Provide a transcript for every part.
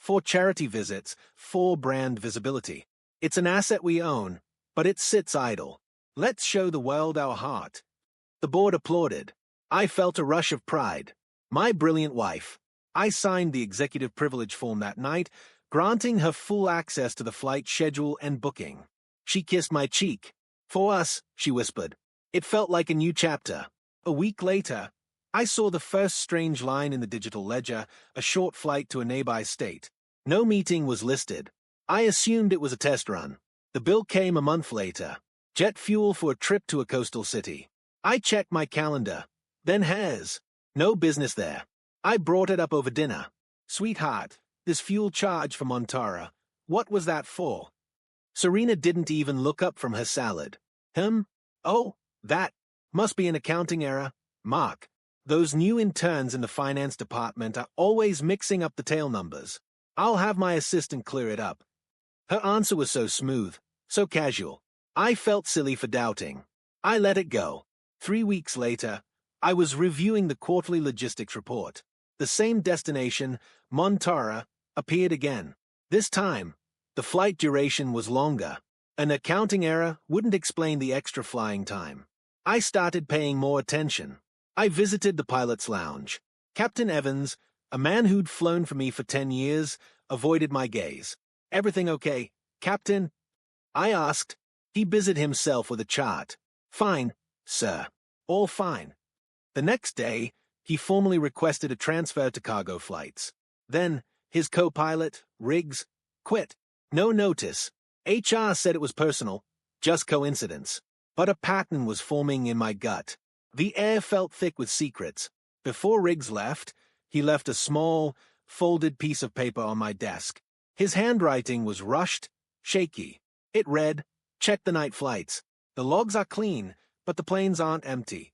4 charity visits, 4 brand visibility. It's an asset we own, but it sits idle. Let's show the world our heart. The board applauded. I felt a rush of pride. My brilliant wife. I signed the executive privilege form that night, granting her full access to the flight schedule and booking. She kissed my cheek. For us, she whispered. It felt like a new chapter. A week later, I saw the first strange line in the digital ledger, a short flight to a nearby state. No meeting was listed. I assumed it was a test run. The bill came a month later. Jet fuel for a trip to a coastal city. I checked my calendar. Then hers. No business there. I brought it up over dinner. Sweetheart, this fuel charge for Montara, what was that for? Serena didn't even look up from her salad. Oh, that must be an accounting error. Mark, those new interns in the finance department are always mixing up the tail numbers. I'll have my assistant clear it up. Her answer was so smooth, so casual. I felt silly for doubting. I let it go. 3 weeks later, I was reviewing the quarterly logistics report. The same destination, Montara, appeared again. This time, the flight duration was longer. An accounting error wouldn't explain the extra flying time. I started paying more attention. I visited the pilot's lounge. Captain Evans, a man who'd flown for me for 10 years, avoided my gaze. Everything okay, Captain? I asked. He busied himself with a chart. Fine, sir. All fine. The next day, he formally requested a transfer to cargo flights. Then, his co-pilot, Riggs, quit. No notice. HR said it was personal, just coincidence. But a pattern was forming in my gut. The air felt thick with secrets. Before Riggs left, he left a small, folded piece of paper on my desk. His handwriting was rushed, shaky. It read, "Check the night flights. The logs are clean, but the planes aren't empty."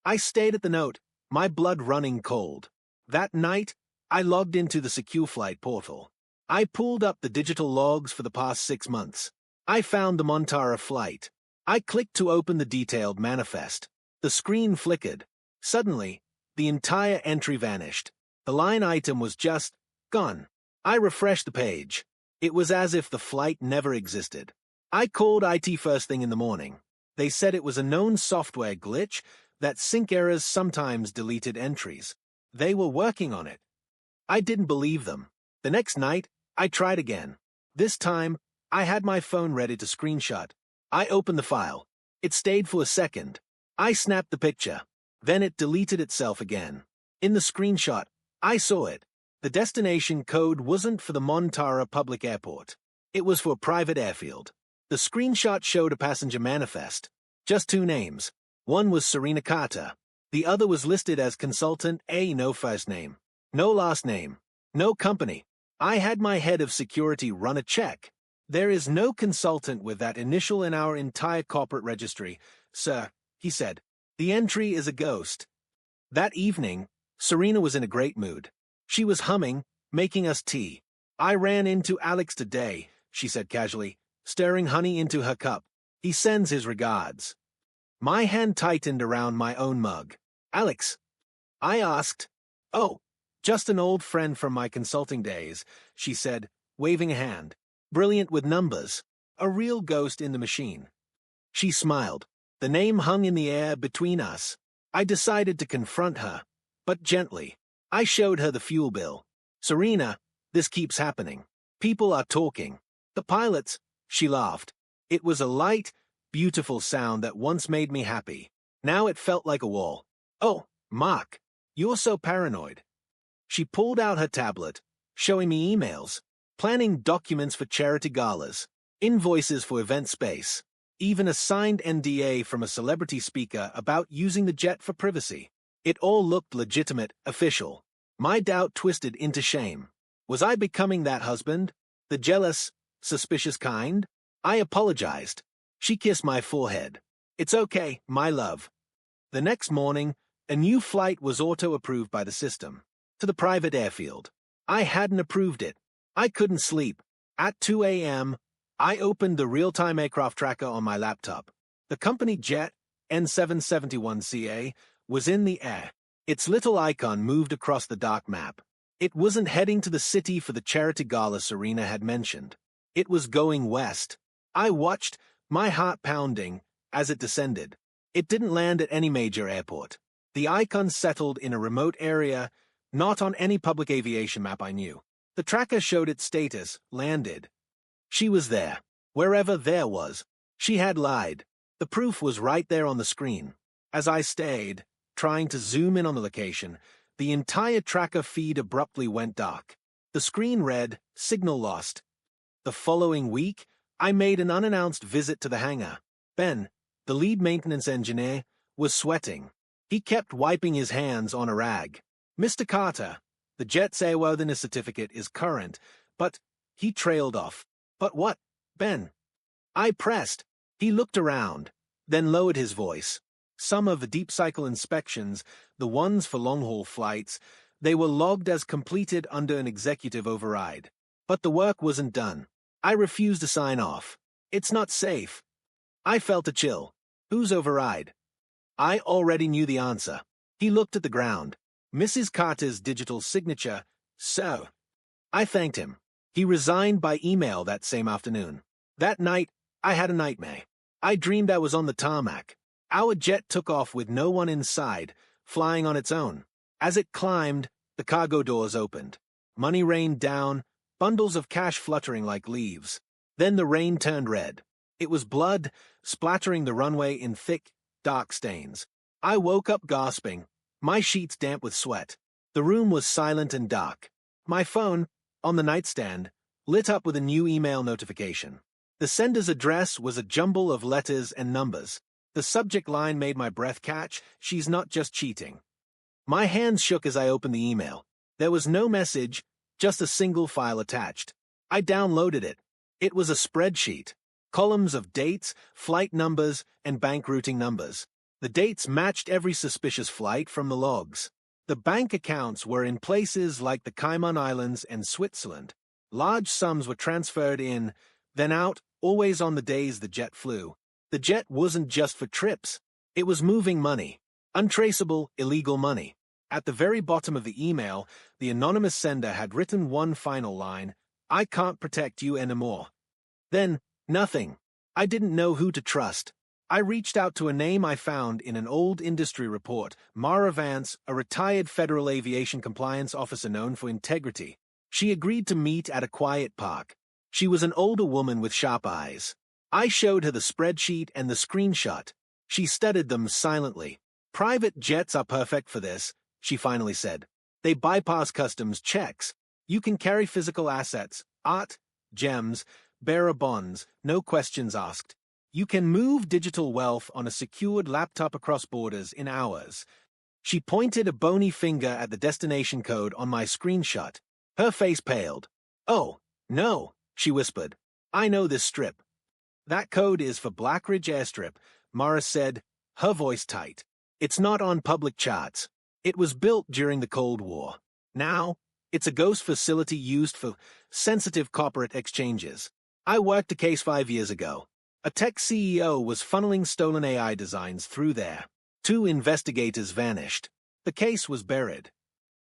I stayed at the note, my blood running cold. That night, I logged into the Secure Flight portal. I pulled up the digital logs for the past 6 months. I found the Montara flight. I clicked to open the detailed manifest. The screen flickered. Suddenly, the entire entry vanished. The line item was just gone. I refreshed the page. It was as if the flight never existed. I called IT first thing in the morning. They said it was a known software glitch, that sync errors sometimes deleted entries. They were working on it. I didn't believe them. The next night, I tried again. This time, I had my phone ready to screenshot. I opened the file. It stayed for a second. I snapped the picture. Then it deleted itself again. In the screenshot, I saw it. The destination code wasn't for the Montara public airport. It was for a private airfield. The screenshot showed a passenger manifest. Just 2 names. One was Serena Carter. The other was listed as Consultant A. No first name. No last name. No company. I had my head of security run a check. There is no consultant with that initial in our entire corporate registry, sir, he said. The entry is a ghost. That evening, Serena was in a great mood. She was humming, making us tea. I ran into Alex today, she said casually, stirring honey into her cup. He sends his regards. My hand tightened around my own mug. Alex? I asked. Oh, just an old friend from my consulting days, she said, waving a hand. Brilliant with numbers. A real ghost in the machine. She smiled. The name hung in the air between us. I decided to confront her, but gently. I showed her the fuel bill. Serena, this keeps happening. People are talking. The pilots, she laughed. It was a light, beautiful sound that once made me happy. Now it felt like a wall. Oh, Mark, you're so paranoid. She pulled out her tablet, showing me emails, planning documents for charity galas, invoices for event space, even a signed NDA from a celebrity speaker about using the jet for privacy. It all looked legitimate, official. My doubt twisted into shame. Was I becoming that husband? The jealous, suspicious kind? I apologized. She kissed my forehead. It's okay, my love. The next morning, a new flight was auto-approved by the system. To the private airfield. I hadn't approved it. I couldn't sleep. At 2 a.m., I opened the real-time aircraft tracker on my laptop. The company jet, N771CA, was in the air. Its little icon moved across the dark map. It wasn't heading to the city for the charity gala Serena had mentioned. It was going west. I watched, my heart pounding, as it descended. It didn't land at any major airport. The icon settled in a remote area, not on any public aviation map I knew. The tracker showed its status, landed. She was there. Wherever there was. She had lied. The proof was right there on the screen. As I stayed, trying to zoom in on the location, the entire tracker feed abruptly went dark. The screen read, "Signal lost." The following week, I made an unannounced visit to the hangar. Ben, the lead maintenance engineer, was sweating. He kept wiping his hands on a rag. "Mr. Carter, the jet's airworthiness certificate is current, but..." He trailed off. "But what, Ben?" I pressed. He looked around, then lowered his voice. Some of the deep cycle inspections, the ones for long-haul flights, they were logged as completed under an executive override. But the work wasn't done. I refused to sign off. It's not safe. I felt a chill. Whose override? I already knew the answer. He looked at the ground. Mrs. Carter's digital signature. So, I thanked him. He resigned by email that same afternoon. That night, I had a nightmare. I dreamed I was on the tarmac. Our jet took off with no one inside, flying on its own. As it climbed, the cargo doors opened. Money rained down, bundles of cash fluttering like leaves. Then the rain turned red. It was blood, splattering the runway in thick, dark stains. I woke up gasping, my sheets damp with sweat. The room was silent and dark. My phone, on the nightstand, lit up with a new email notification. The sender's address was a jumble of letters and numbers. The subject line made my breath catch, "She's not just cheating." My hands shook as I opened the email. There was no message, just a single file attached. I downloaded it. It was a spreadsheet. Columns of dates, flight numbers, and bank routing numbers. The dates matched every suspicious flight from the logs. The bank accounts were in places like the Cayman Islands and Switzerland. Large sums were transferred in, then out, always on the days the jet flew. The jet wasn't just for trips. It was moving money. Untraceable, illegal money. At the very bottom of the email, the anonymous sender had written one final line, "I can't protect you anymore." Then, nothing. I didn't know who to trust. I reached out to a name I found in an old industry report, Mara Vance, a retired Federal Aviation Compliance Officer known for integrity. She agreed to meet at a quiet park. She was an older woman with sharp eyes. I showed her the spreadsheet and the screenshot. She studied them silently. "Private jets are perfect for this," she finally said. "They bypass customs checks. You can carry physical assets, art, gems, bearer bonds, no questions asked. You can move digital wealth on a secured laptop across borders in hours." She pointed a bony finger at the destination code on my screenshot. Her face paled. "Oh, no," she whispered. "I know this strip." "That code is for Blackridge Airstrip," Mara said, her voice tight. "It's not on public charts. It was built during the Cold War. Now, it's a ghost facility used for sensitive corporate exchanges. I worked a case 5 years ago. A tech CEO was funneling stolen AI designs through there. 2 investigators vanished. The case was buried.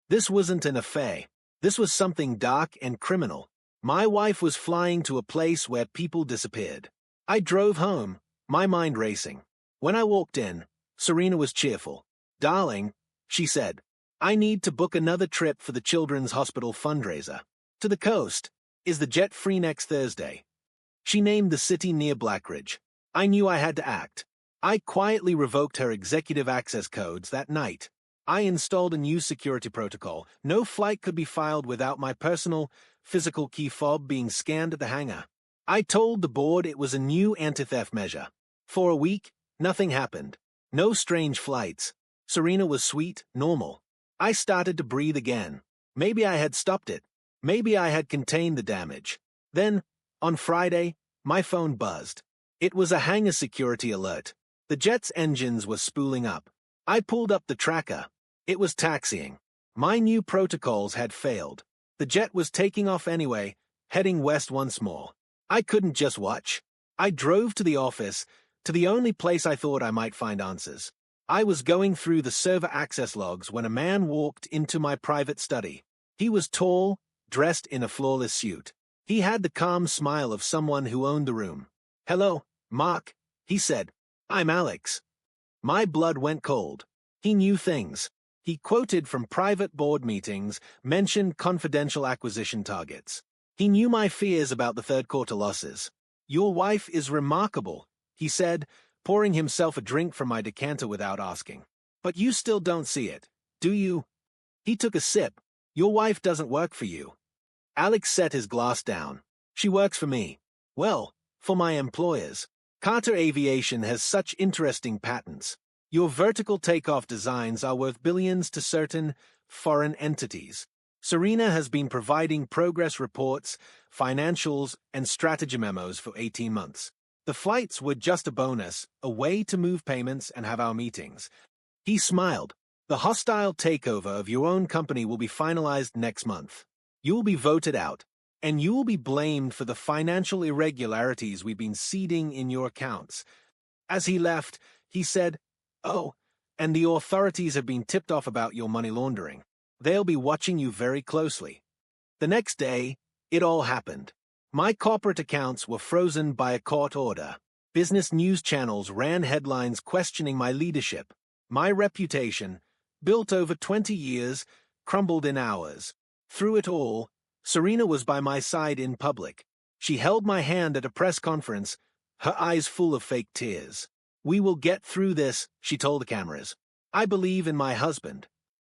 This wasn't an affair. This was something dark and criminal. My wife was flying to a place where people disappeared. I drove home, my mind racing. When I walked in, Serena was cheerful. "Darling," she said, "I need to book another trip for the Children's Hospital fundraiser. To the coast. Is the jet free next Thursday?" She named the city near Blackridge. I knew I had to act. I quietly revoked her executive access codes that night. I installed a new security protocol. No flight could be filed without my personal, physical key fob being scanned at the hangar. I told the board it was a new anti-theft measure. For a week, nothing happened. No strange flights. Serena was sweet, normal. I started to breathe again. Maybe I had stopped it. Maybe I had contained the damage. Then, on Friday, my phone buzzed. It was a hangar security alert. The jet's engines were spooling up. I pulled up the tracker. It was taxiing. My new protocols had failed. The jet was taking off anyway, heading west once more. I couldn't just watch. I drove to the office, to the only place I thought I might find answers. I was going through the server access logs when a man walked into my private study. He was tall, dressed in a flawless suit. He had the calm smile of someone who owned the room. "Hello, Mark," he said. "I'm Alex." My blood went cold. He knew things. He quoted from private board meetings, mentioned confidential acquisition targets. He knew my fears about the third quarter losses. "Your wife is remarkable," he said, pouring himself a drink from my decanter without asking. "But you still don't see it, do you?" He took a sip. "Your wife doesn't work for you." Alex set his glass down. "She works for me. Well, for my employers. Carter Aviation has such interesting patents. Your vertical takeoff designs are worth billions to certain foreign entities. Serena has been providing progress reports, financials, and strategy memos for 18 months. The flights were just a bonus, a way to move payments and have our meetings." He smiled. "The hostile takeover of your own company will be finalized next month. You will be voted out, and you will be blamed for the financial irregularities we've been seeding in your accounts." As he left, he said, "Oh, and the authorities have been tipped off about your money laundering. They'll be watching you very closely." The next day, it all happened. My corporate accounts were frozen by a court order. Business news channels ran headlines questioning my leadership. My reputation, built over 20 years, crumbled in hours. Through it all, Serena was by my side in public. She held my hand at a press conference, her eyes full of fake tears. "We will get through this," she told the cameras. "I believe in my husband."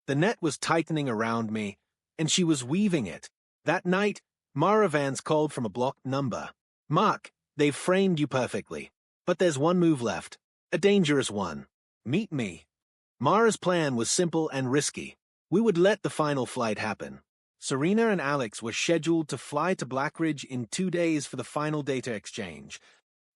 The net was tightening around me, and she was weaving it. That night, Mara Vance called from a blocked number. "Mark, they've framed you perfectly. But there's one move left. A dangerous one. Meet me." Mara's plan was simple and risky. We would let the final flight happen. Serena and Alex were scheduled to fly to Blackridge in 2 days for the final data exchange.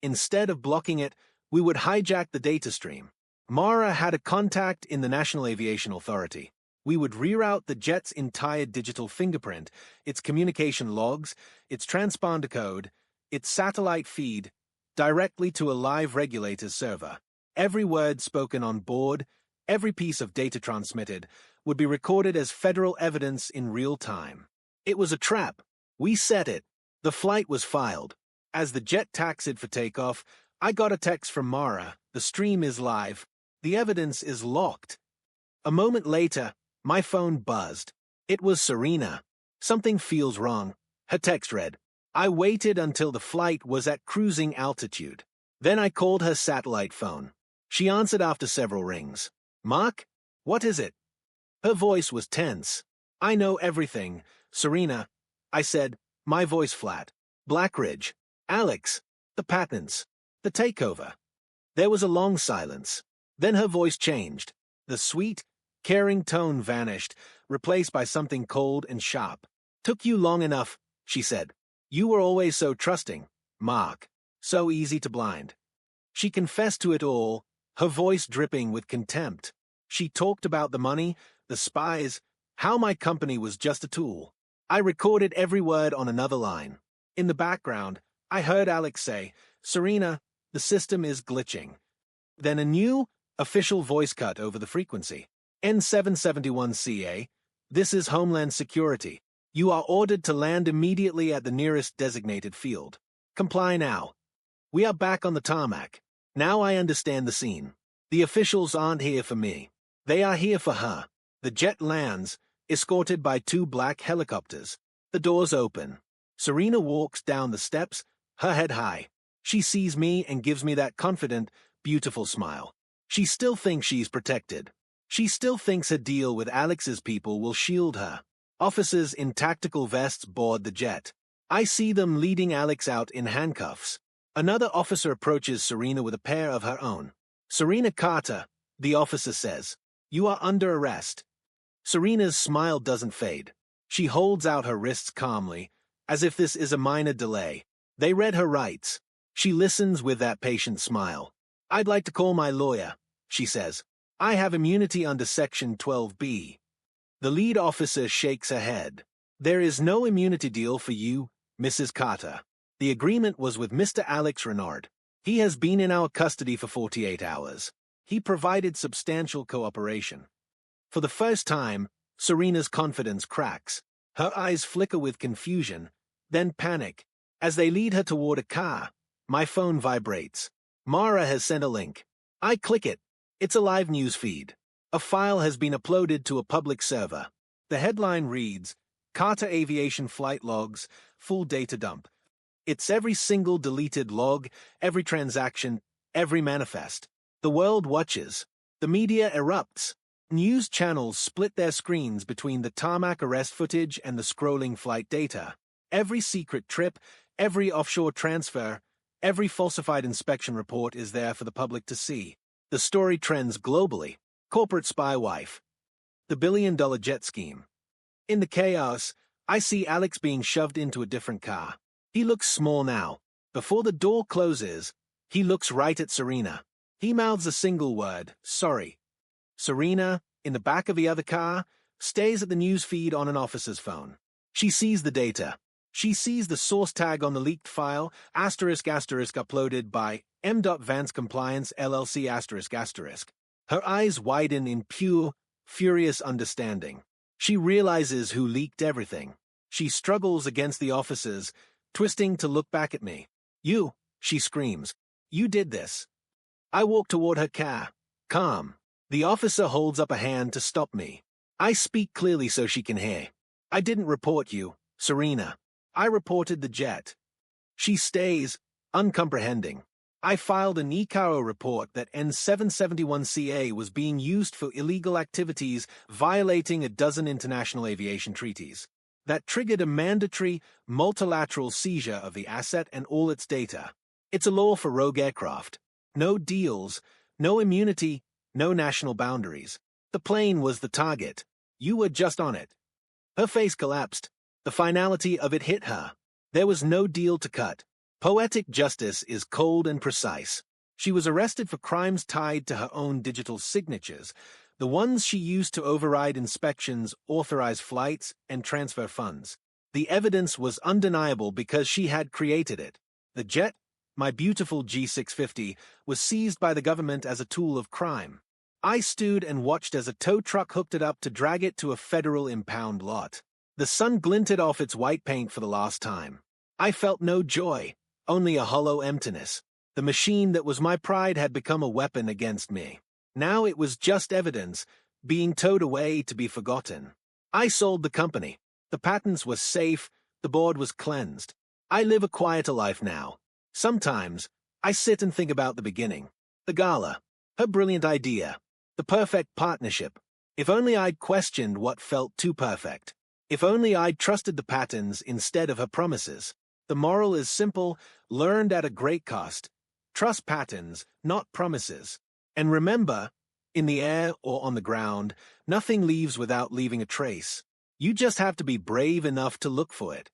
Instead of blocking it, we would hijack the data stream. Mara had a contact in the National Aviation Authority. We would reroute the jet's entire digital fingerprint, its communication logs, its transponder code, its satellite feed, directly to a live regulator's server. Every word spoken on board, every piece of data transmitted, would be recorded as federal evidence in real time. It was a trap. We set it. The flight was filed. As the jet taxied for takeoff, I got a text from Mara. "The stream is live. The evidence is locked." A moment later, my phone buzzed. It was Serena. "Something feels wrong," her text read. I waited until the flight was at cruising altitude. Then I called her satellite phone. She answered after several rings. "Mark? What is it?" Her voice was tense. "I know everything, Serena," I said, my voice flat. "Blackridge. Alex. The patents. The takeover." There was a long silence. Then her voice changed. The sweet, caring tone vanished, replaced by something cold and sharp. "Took you long enough," she said. "You were always so trusting, Mark. So easy to blind." She confessed to it all, her voice dripping with contempt. She talked about the money, the spies, how my company was just a tool. I recorded every word on another line. In the background, I heard Alex say, "Serena, the system is glitching." Then a new, official voice cut over the frequency. "N771CA, this is Homeland Security. You are ordered to land immediately at the nearest designated field. Comply now." We are back on the tarmac. Now I understand the scene. The officials aren't here for me. They are here for her. The jet lands, escorted by 2 black helicopters. The doors open. Serena walks down the steps, her head high. She sees me and gives me that confident, beautiful smile. She still thinks she's protected. She still thinks her deal with Alex's people will shield her. Officers in tactical vests board the jet. I see them leading Alex out in handcuffs. Another officer approaches Serena with a pair of her own. "Serena Carter," the officer says, "you are under arrest." Serena's smile doesn't fade. She holds out her wrists calmly, as if this is a minor delay. They read her rights. She listens with that patient smile. "I'd like to call my lawyer," she says. "I have immunity under Section 12B. The lead officer shakes her head. "There is no immunity deal for you, Mrs. Carter. The agreement was with Mr. Alex Renard. He has been in our custody for 48 hours. He provided substantial cooperation." For the first time, Serena's confidence cracks. Her eyes flicker with confusion, then panic. As they lead her toward a car, my phone vibrates. Mara has sent a link. I click it. It's a live news feed. A file has been uploaded to a public server. The headline reads, Carter Aviation Flight Logs, Full Data Dump. It's every single deleted log, every transaction, every manifest. The world watches. The media erupts. News channels split their screens between the tarmac arrest footage and the scrolling flight data. Every secret trip, every offshore transfer, every falsified inspection report is there for the public to see. The story trends globally. Corporate spy wife. The billion-dollar jet scheme. In the chaos, I see Alex being shoved into a different car. He looks small now. Before the door closes, he looks right at Serena. He mouths a single word, sorry. Serena, in the back of the other car, stays at the news feed on an officer's phone. She sees the data. She sees the source tag on the leaked file, *** uploaded by M. Vance Compliance LLC ***. Her eyes widen in pure, furious understanding. She realizes who leaked everything. She struggles against the officers, twisting to look back at me. You, she screams. You did this. I walk toward her car, calm. The officer holds up a hand to stop me. I speak clearly so she can hear. I didn't report you, Serena. I reported the jet. She stays, uncomprehending. I filed an ICAO report that N771CA was being used for illegal activities violating a dozen international aviation treaties. That triggered a mandatory, multilateral seizure of the asset and all its data. It's a law for rogue aircraft. No deals, no immunity, no national boundaries. The plane was the target. You were just on it. Her face collapsed. The finality of it hit her. There was no deal to cut. Poetic justice is cold and precise. She was arrested for crimes tied to her own digital signatures, the ones she used to override inspections, authorize flights, and transfer funds. The evidence was undeniable because she had created it. The jet, my beautiful G650, was seized by the government as a tool of crime. I stood and watched as a tow truck hooked it up to drag it to a federal impound lot. The sun glinted off its white paint for the last time. I felt no joy, only a hollow emptiness. The machine that was my pride had become a weapon against me. Now it was just evidence, being towed away to be forgotten. I sold the company. The patents were safe, the board was cleansed. I live a quieter life now. Sometimes, I sit and think about the beginning. The gala. Her brilliant idea. The perfect partnership. If only I'd questioned what felt too perfect. If only I'd trusted the patterns instead of her promises. The moral is simple, learned at a great cost. Trust patterns, not promises. And remember, in the air or on the ground, nothing leaves without leaving a trace. You just have to be brave enough to look for it.